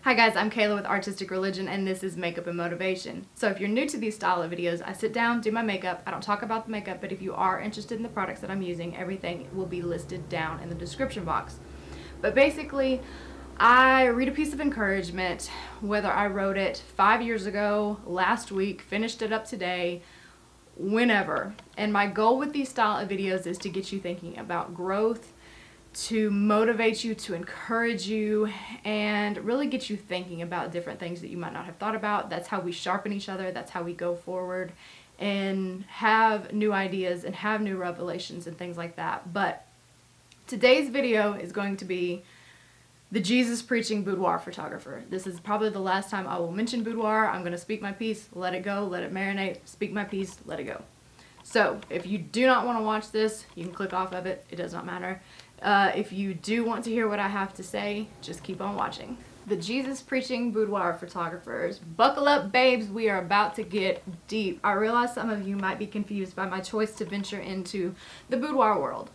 Hi guys, I'm Kayla with Artistic Religion and this is Makeup and Motivation. So if you're new to these style of videos, I sit down, do my makeup. I don't talk about the makeup, but if you are interested in the products that I'm using, everything will be listed down in the description box. But basically, I read a piece of encouragement, whether I wrote it 5 years ago, last week, finished it up today, whenever. And my goal with these style of videos is to get you thinking about growth, to motivate you, to encourage you, and really get you thinking about different things that you might not have thought about. That's how we sharpen each other. That's how we go forward and have new ideas and have new revelations and things like that. But today's video is going to be the Jesus preaching boudoir photographer. This is probably the last time I will mention boudoir. I'm going to speak my piece, let it go, let it marinate, speak my piece, let it go. So if you do not want to watch this, you can click off of it. It does not matter. If you do want to hear what I have to say, just keep on watching. The Jesus preaching boudoir photographers. Buckle up, babes. We are about to get deep. I realize some of you might be confused by my choice to venture into the boudoir world.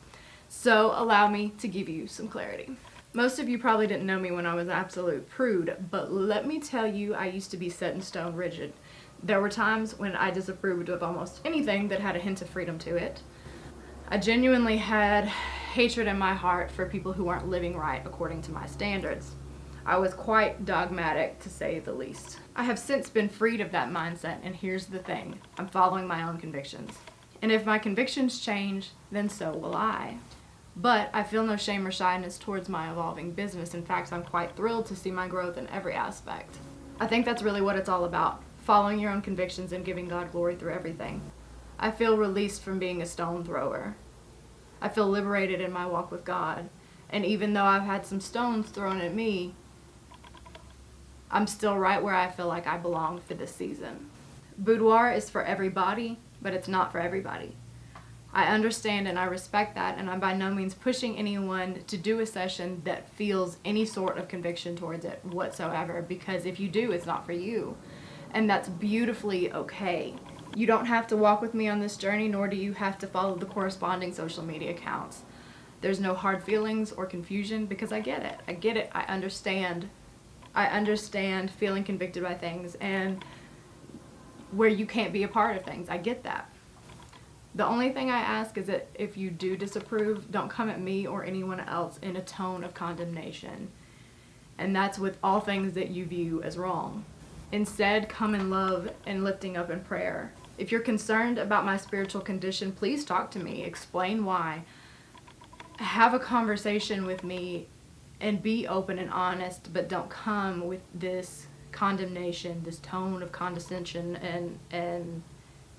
So allow me to give you some clarity. Most of you probably didn't know me when I was an absolute prude, but let me tell you, I used to be set in stone rigid. There were times when I disapproved of almost anything that had a hint of freedom to it. I genuinely had hatred in my heart for people who weren't living right according to my standards. I was quite dogmatic, to say the least. I have since been freed of that mindset, and here's the thing. I'm following my own convictions. And if my convictions change, then so will I. But I feel no shame or shyness towards my evolving business. In fact, I'm quite thrilled to see my growth in every aspect. I think that's really what it's all about. Following your own convictions and giving God glory through everything. I feel released from being a stone thrower. I feel liberated in my walk with God. And even though I've had some stones thrown at me, I'm still right where I feel like I belong for this season. Boudoir is for everybody, but it's not for everybody. I understand and I respect that, and I'm by no means pushing anyone to do a session that feels any sort of conviction towards it whatsoever, because if you do, it's not for you. And that's beautifully okay. You don't have to walk with me on this journey, nor do you have to follow the corresponding social media accounts. There's no hard feelings or confusion because I get it. I get it. I understand. I understand feeling convicted by things and where you can't be a part of things. I get that. The only thing I ask is that if you do disapprove, don't come at me or anyone else in a tone of condemnation. And that's with all things that you view as wrong. Instead, come in love and lifting up in prayer. If you're concerned about my spiritual condition, please talk to me. Explain why. Have a conversation with me and be open and honest, but don't come with this condemnation, this tone of condescension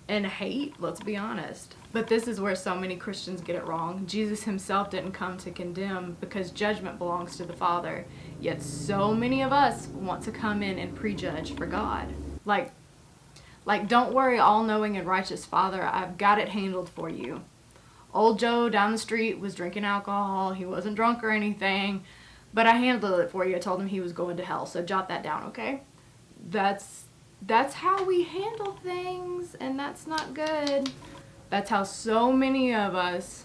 and hate, let's be honest. But this is where so many Christians get it wrong. Jesus himself didn't come to condemn because judgment belongs to the Father. Yet so many of us want to come in and prejudge for God. Like, don't worry, all-knowing and righteous Father, I've got it handled for you. Old Joe down the street was drinking alcohol. He wasn't drunk or anything, but I handled it for you. I told him he was going to hell, so jot that down, okay? That's how we handle things, and that's not good. That's how so many of us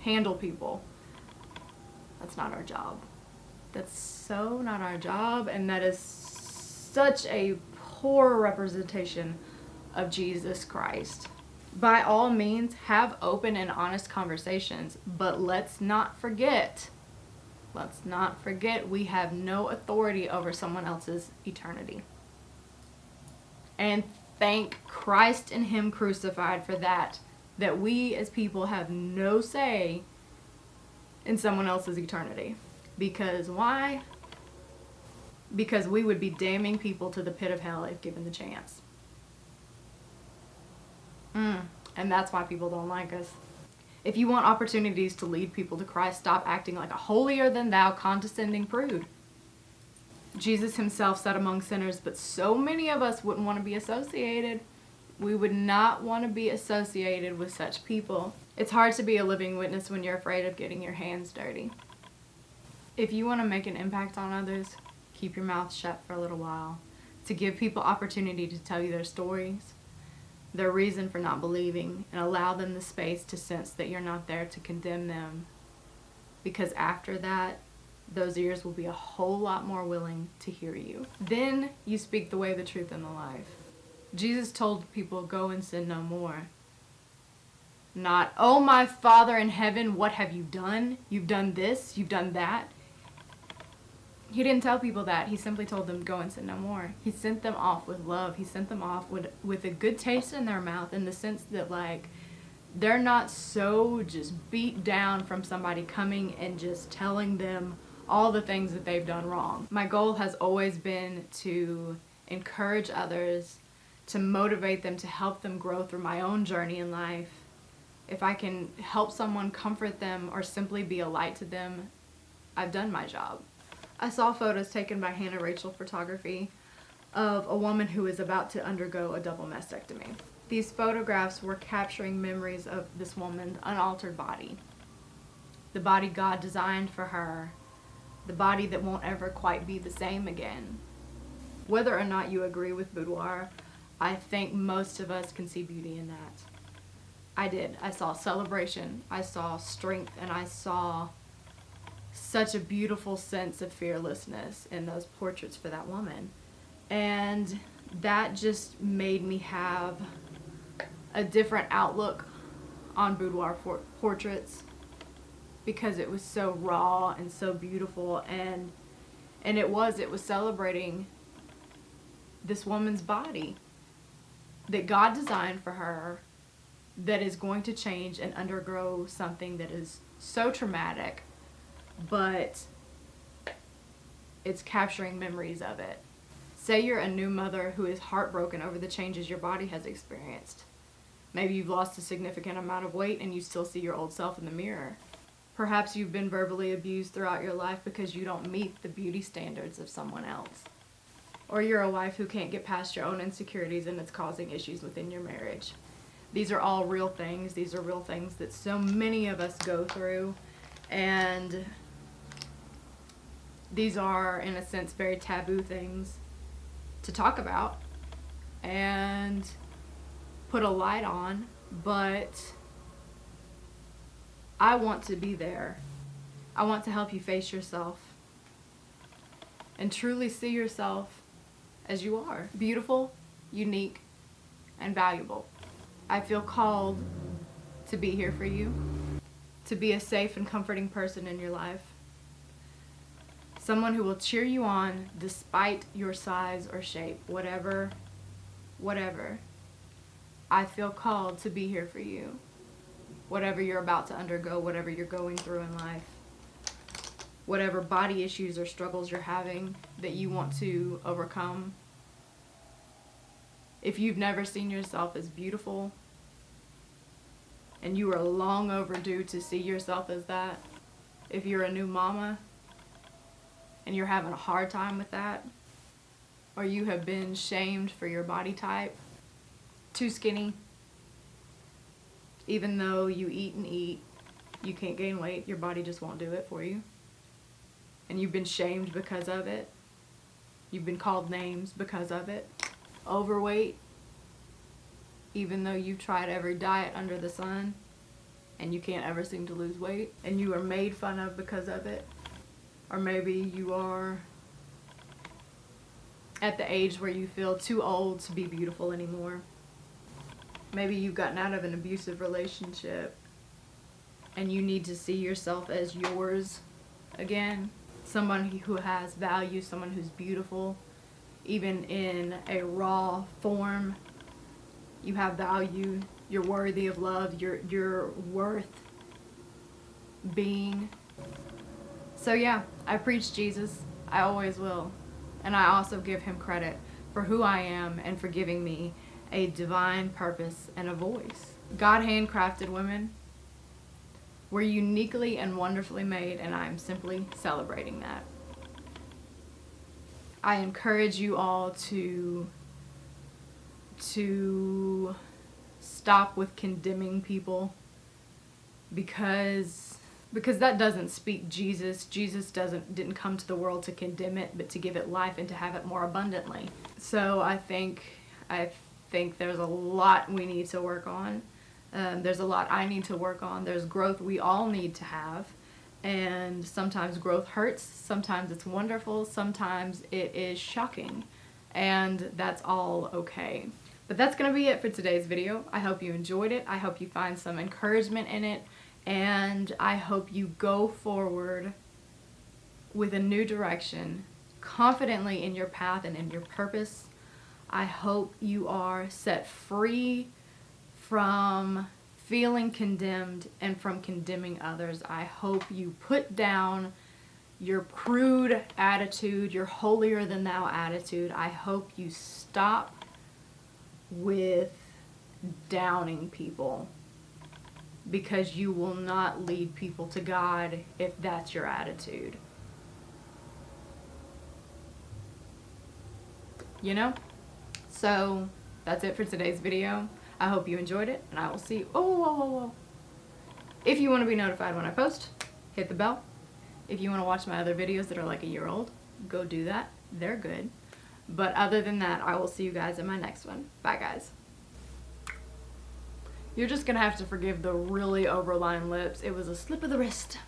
handle people. That's not our job. That's so not our job, and that is such a poor representation of Jesus Christ. By all means, have open and honest conversations, but let's not forget we have no authority over someone else's eternity. And thank Christ and him crucified for that we as people have no say in someone else's eternity. Because why? Because we would be damning people to the pit of hell if given the chance. And that's why people don't like us. If you want opportunities to lead people to Christ, stop acting like a holier-than-thou condescending prude. Jesus himself sat among sinners, but so many of us wouldn't want to be associated. We would not want to be associated with such people. It's hard to be a living witness when you're afraid of getting your hands dirty. If you want to make an impact on others, keep your mouth shut for a little while. To give people opportunity to tell you their stories, their reason for not believing, and allow them the space to sense that you're not there to condemn them. Because after that, those ears will be a whole lot more willing to hear you. Then you speak the way, the truth, and the life. Jesus told people, go and sin no more. Not, oh my Father in heaven, what have you done? You've done this, you've done that. He didn't tell people that. He simply told them, go and sin no more. He sent them off with love. He sent them off with a good taste in their mouth, in the sense that, like, they're not so just beat down from somebody coming and just telling them all the things that they've done wrong. My goal has always been to encourage others, to motivate them, to help them grow through my own journey in life. If I can help someone, comfort them, or simply be a light to them, I've done my job. I saw photos taken by Hannah Rachel Photography of a woman who is about to undergo a double mastectomy. These photographs were capturing memories of this woman's unaltered body. The body God designed for her. The body that won't ever quite be the same again. Whether or not you agree with Boudoir, I think most of us can see beauty in that. I did. I saw celebration, I saw strength, and I saw such a beautiful sense of fearlessness in those portraits for that woman. And that just made me have a different outlook on boudoir portraits, because it was so raw and so beautiful, and it was celebrating this woman's body that God designed for her, that is going to change and undergo something that is so traumatic, but it's capturing memories of it. Say you're a new mother who is heartbroken over the changes your body has experienced. Maybe you've lost a significant amount of weight and you still see your old self in the mirror. Perhaps you've been verbally abused throughout your life because you don't meet the beauty standards of someone else. Or you're a wife who can't get past your own insecurities and it's causing issues within your marriage. These are all real things. These are real things that so many of us go through, and these are, in a sense, very taboo things to talk about and put a light on, but I want to be there. I want to help you face yourself and truly see yourself as you are, beautiful, unique, and valuable. I feel called to be here for you, to be a safe and comforting person in your life, someone who will cheer you on despite your size or shape, whatever. I feel called to be here for you, whatever you're about to undergo, whatever you're going through in life, whatever body issues or struggles you're having that you want to overcome. If you've never seen yourself as beautiful and you are long overdue to see yourself as that, if you're a new mama and you're having a hard time with that, or you have been shamed for your body type, too skinny, even though you eat and eat, you can't gain weight, your body just won't do it for you, and you've been shamed because of it, you've been called names because of it, overweight, even though you've tried every diet under the sun and you can't ever seem to lose weight, and you are made fun of because of it. Or maybe you are at the age where you feel too old to be beautiful anymore. Maybe you've gotten out of an abusive relationship and you need to see yourself as yours again. Someone who has value, someone who's beautiful, even in a raw form. You have value, you're worthy of love, you're worth being. So yeah, I preach Jesus, I always will. And I also give him credit for who I am and for giving me a divine purpose and a voice. God handcrafted women. We're uniquely and wonderfully made, and I'm simply celebrating that. I encourage you all to stop with condemning people, because that doesn't speak Jesus. Jesus didn't come to the world to condemn it, but to give it life and to have it more abundantly. So I think there's a lot we need to work on. There's a lot I need to work on. There's growth we all need to have. And sometimes growth hurts, sometimes it's wonderful, sometimes it is shocking. And that's all okay. But that's going to be it for today's video. I hope you enjoyed it. I hope you find some encouragement in it. And I hope you go forward with a new direction, confidently in your path and in your purpose. I hope you are set free from feeling condemned and from condemning others. I hope you put down your prude attitude, your holier than thou attitude. I hope you stop with downing people, because you will not lead people to God if that's your attitude. You know? So that's it for today's video. I hope you enjoyed it, and I will see you. Oh. If you want to be notified when I post, hit the bell. If you want to watch my other videos that are like a year old, go do that. They're good. But other than that, I will see you guys in my next one. Bye, guys. You're just going to have to forgive the really overlined lips. It was a slip of the wrist.